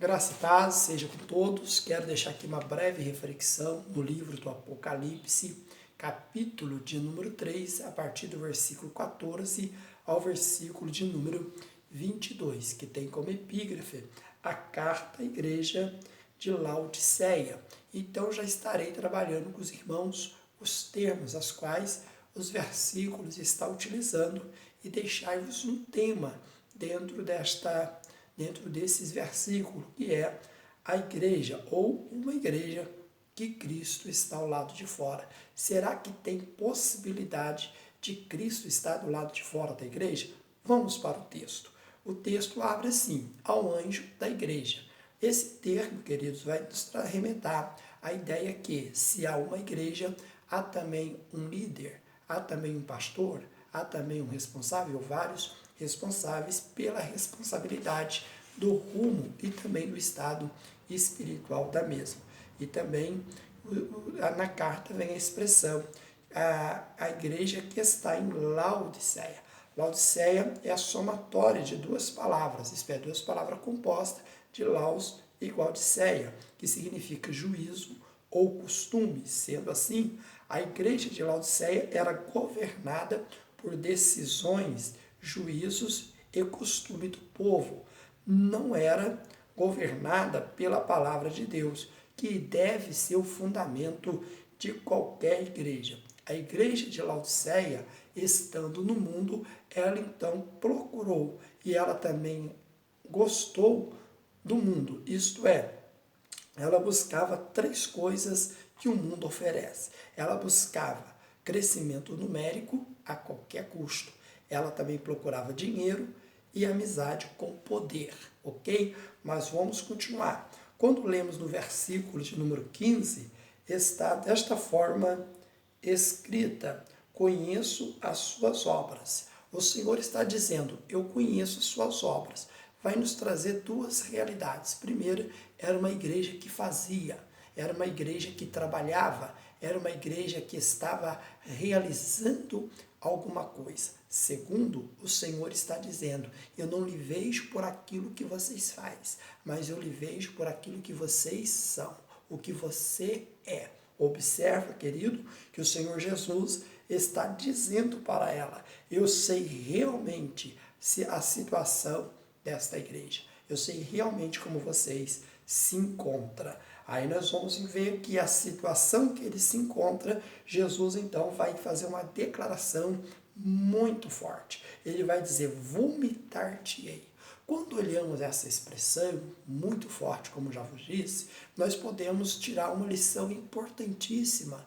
Graça e paz seja com todos. Quero deixar aqui uma breve reflexão no livro do Apocalipse, capítulo de número 3, a partir do versículo 14 ao versículo de número 22, que tem como epígrafe a carta à igreja de Laodiceia. Então já estarei trabalhando com os irmãos os termos aos quais os versículos estão utilizando e deixar-vos um tema dentro desses versículos, que é a igreja, ou uma igreja que Cristo está ao lado de fora. Será que tem possibilidade de Cristo estar do lado de fora da igreja? Vamos para o texto. O texto abre assim: ao anjo da igreja. Esse termo, queridos, vai nos remeter à ideia que, se há uma igreja, há também um líder, há também um pastor, há também um responsável, vários responsáveis pela responsabilidade do rumo e também do estado espiritual da mesma. E também na carta vem a expressão a igreja que está em Laodiceia. Laodiceia é a somatória de duas palavras, isto é, duas palavras compostas de laos igual de ceia, que significa juízo ou costume. Sendo assim, a igreja de Laodiceia era governada por decisões, juízos e costume do povo. Não era governada pela palavra de Deus, que deve ser o fundamento de qualquer igreja. A igreja de Laodiceia, estando no mundo, ela então procurou e ela também gostou do mundo, isto é, ela buscava três coisas que o mundo oferece. Ela buscava crescimento numérico a qualquer custo. Ela também procurava dinheiro e amizade com poder, ok? Mas vamos continuar. Quando lemos no versículo de número 15, está desta forma escrita: conheço as suas obras. O Senhor está dizendo: eu conheço as suas obras. Vai nos trazer duas realidades. Primeiro, era uma igreja que fazia, era uma igreja que trabalhava, era uma igreja que estava realizando alguma coisa. Segundo, o Senhor está dizendo: eu não lhe vejo por aquilo que vocês fazem, mas eu lhe vejo por aquilo que vocês são, o que você é. Observa, querido, que o Senhor Jesus está dizendo para ela: eu sei realmente a situação desta igreja. Eu sei realmente como vocês se encontram. Aí nós vamos ver que a situação que ele se encontra, Jesus então vai fazer uma declaração muito forte. Ele vai dizer: vomitar-te-ei. Quando olhamos essa expressão muito forte, como já vos disse, nós podemos tirar uma lição importantíssima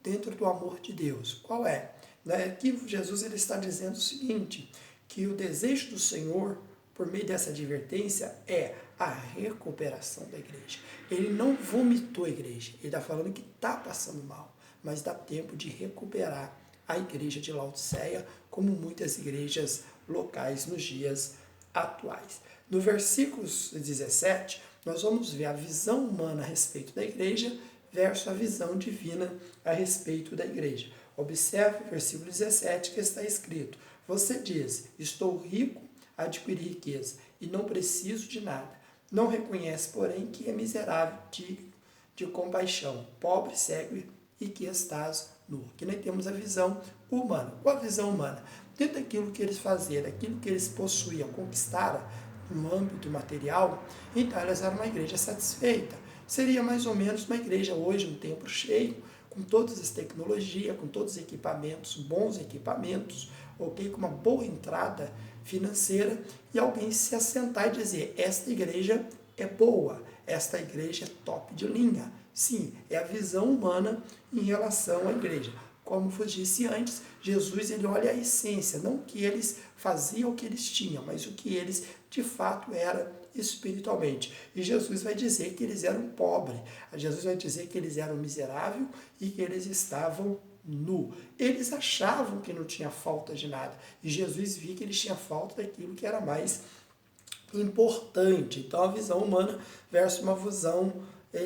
dentro do amor de Deus. Qual é? Aqui Jesus ele está dizendo o seguinte, que o desejo do Senhor, por meio dessa advertência, é a recuperação da igreja. Ele não vomitou a igreja, ele está falando que está passando mal, mas dá tempo de recuperar a igreja de Laodiceia, como muitas igrejas locais nos dias atuais. No versículo 17, nós vamos ver a visão humana a respeito da igreja versus a visão divina a respeito da igreja. Observe o versículo 17 que está escrito: você diz, estou rico, adquiri riqueza e não preciso de nada. Não reconhece, porém, que é miserável, digno de compaixão, pobre, cego e que estás nu. Aqui nós temos a visão humana. Qual a visão humana? Dentro daquilo que eles faziam, daquilo que eles possuíam, conquistaram no âmbito material, então elas eram uma igreja satisfeita. Seria mais ou menos uma igreja hoje, um templo cheio, com todas as tecnologias, com todos os equipamentos, bons equipamentos, ok? Com uma boa entrada financeira, e alguém se assentar e dizer: esta igreja é boa, esta igreja é top de linha. Sim, é a visão humana em relação à igreja. Como vos disse antes, Jesus ele olha a essência, não o que eles faziam, o que eles tinham, mas o que eles de fato eram espiritualmente. E Jesus vai dizer que eles eram pobres, Jesus vai dizer que eles eram miseráveis e que eles estavam nu. Eles achavam que não tinha falta de nada, e Jesus viu que eles tinham falta daquilo que era mais importante. Então a visão humana versus uma visão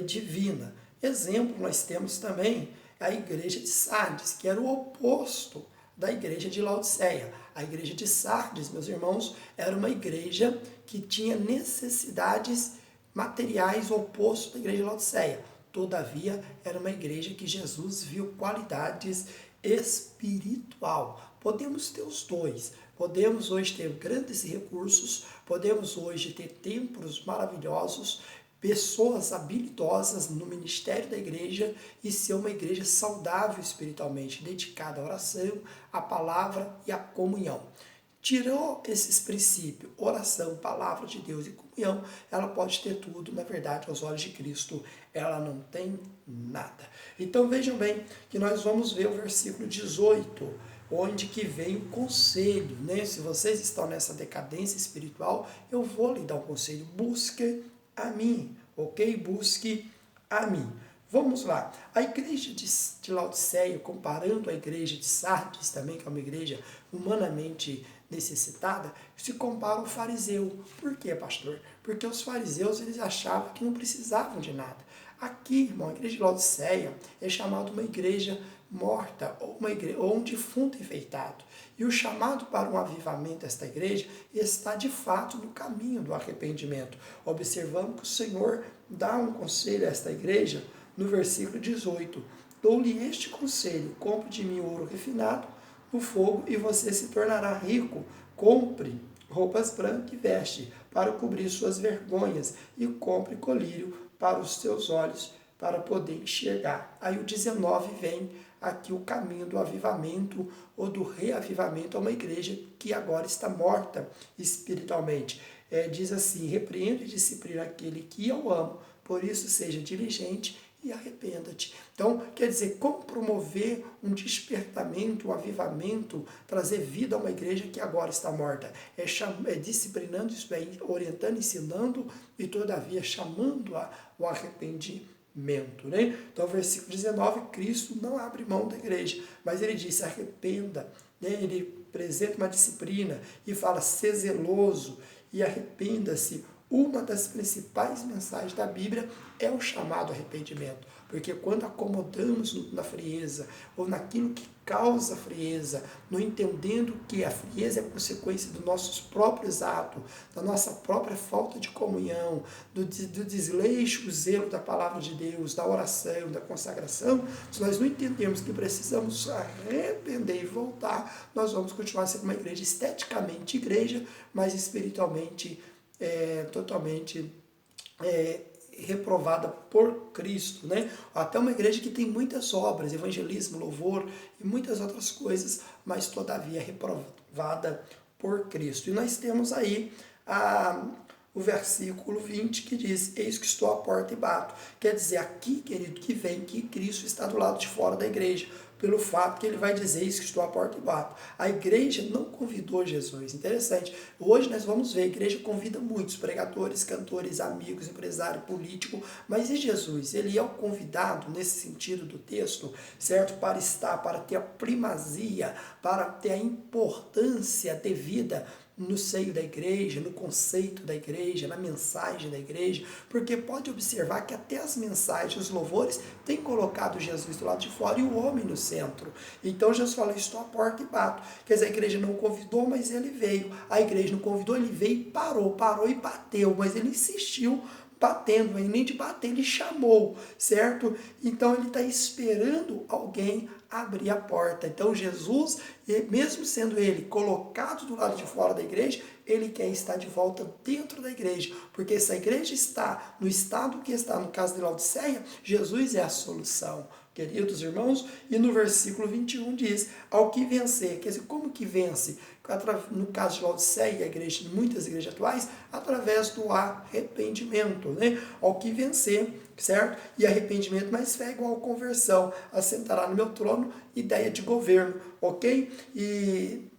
divina. Exemplo, nós temos também a igreja de Sardes, que era o oposto da igreja de Laodiceia. A igreja de Sardes, meus irmãos, era uma igreja que tinha necessidades materiais oposto da igreja de Laodiceia. Todavia, era uma igreja que Jesus viu qualidades espiritual. Podemos ter os dois. Podemos hoje ter grandes recursos, podemos hoje ter templos maravilhosos, pessoas habilidosas no ministério da igreja e ser uma igreja saudável espiritualmente, dedicada à oração, à palavra e à comunhão. Tirou esses princípios, oração, palavra de Deus e comunhão, ela pode ter tudo, na verdade, aos olhos de Cristo, ela não tem nada. Então vejam bem que nós vamos ver o versículo 18, onde que vem o conselho, né? Se vocês estão nessa decadência espiritual, eu vou lhe dar um conselho, busque a mim, ok? Busque a mim. Vamos lá. A igreja de Laodiceia, comparando a igreja de Sardes também, que é uma igreja humanamente necessitada, se compara ao fariseu. Por quê, pastor? Porque os fariseus, eles achavam que não precisavam de nada. Aqui, irmão, a igreja de Laodiceia é chamada uma igreja morta, ou um defunto enfeitado. E o chamado para um avivamento desta igreja está de fato no caminho do arrependimento. Observamos que o Senhor dá um conselho a esta igreja no versículo 18. Dou-lhe este conselho, compre de mim ouro refinado no fogo e você se tornará rico. Compre roupas brancas e veste para cobrir suas vergonhas e compre colírio para os seus olhos para poder enxergar. Aí o 19 vem aqui o caminho do avivamento ou do reavivamento a uma igreja que agora está morta espiritualmente. Diz assim, repreende e disciplina aquele que eu amo, por isso seja diligente e arrependa-te. Então, quer dizer, como promover um despertamento, um avivamento, trazer vida a uma igreja que agora está morta? É disciplinando isso aí, orientando, ensinando e, todavia, chamando o arrependimento. Né? Então, versículo 19, Cristo não abre mão da igreja, mas ele diz, arrependa, né? Ele apresenta uma disciplina e fala, ser zeloso e arrependa-se. Uma das principais mensagens da Bíblia é o chamado arrependimento, porque quando acomodamos na frieza, ou naquilo que causa frieza, não entendendo que a frieza é consequência dos nossos próprios atos, da nossa própria falta de comunhão, do desleixo, o zelo da palavra de Deus, da oração, da consagração, se nós não entendemos que precisamos arrepender e voltar, nós vamos continuar sendo uma igreja esteticamente igreja, mas espiritualmente totalmente reprovada por Cristo, né? Até uma igreja que tem muitas obras, evangelismo, louvor e muitas outras coisas, mas todavia reprovada por Cristo. E nós temos aí o versículo 20 que diz, eis que estou à porta e bato. Quer dizer, aqui, querido, que vem que Cristo está do lado de fora da igreja, pelo fato que ele vai dizer, eis que estou à porta e bato. A igreja não convidou Jesus. Interessante. Hoje nós vamos ver, a igreja convida muitos pregadores, cantores, amigos, empresário, político, mas e Jesus? Ele é o convidado, nesse sentido do texto, certo? Para estar, para ter a primazia, para ter a importância devida no seio da igreja, no conceito da igreja, na mensagem da igreja, porque pode observar que até as mensagens, os louvores, têm colocado Jesus do lado de fora e o homem no centro. Então Jesus falou, estou à porta e bato. Quer dizer, a igreja não convidou, mas ele veio. A igreja não convidou, ele veio e parou e bateu, mas ele insistiu batendo, mas nem de bater, ele chamou, certo? Então ele está esperando alguém abrir a porta. Então Jesus, mesmo sendo ele colocado do lado de fora da igreja, ele quer estar de volta dentro da igreja, porque se a igreja está no estado que está, no caso de Laodiceia, Jesus é a solução, queridos irmãos, e no versículo 21 diz, ao que vencer, quer dizer, como que vence? No caso de Laodiceia, muitas igrejas atuais, através do arrependimento, né? Ao que vencer, certo? E arrependimento mais fé é igual a conversão, assentará no meu trono, ideia de governo, ok? E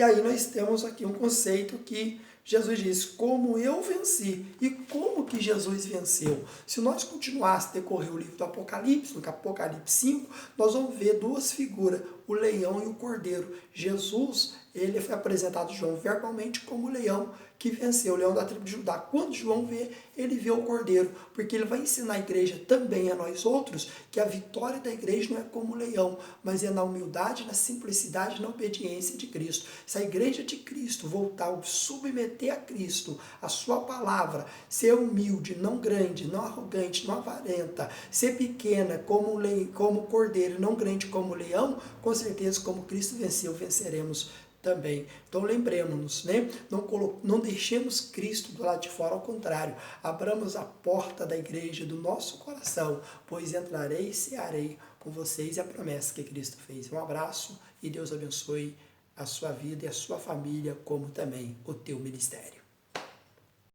aí nós temos aqui um conceito que Jesus diz, como eu venci. E como que Jesus venceu? Se nós continuarmos a decorrer o livro do Apocalipse, no Apocalipse 5, nós vamos ver duas figuras. o leão e o cordeiro. Jesus, ele foi apresentado a João verbalmente como o leão que venceu, o leão da tribo de Judá. Quando João vê, ele vê o cordeiro, porque ele vai ensinar a igreja também, a nós outros, que a vitória da igreja não é como o leão, mas é na humildade, na simplicidade, na obediência de Cristo. Se a igreja de Cristo voltar a submeter a Cristo, a sua palavra, ser humilde, não grande, não arrogante, não avarenta, ser pequena como o cordeiro, não grande como o leão, com certeza, como Cristo venceu, venceremos também. Então lembremos-nos, né? Não deixemos Cristo do lado de fora, ao contrário, abramos a porta da igreja do nosso coração, pois entrarei e cearei com vocês, e a promessa que Cristo fez. Um abraço e Deus abençoe a sua vida e a sua família, como também o teu ministério.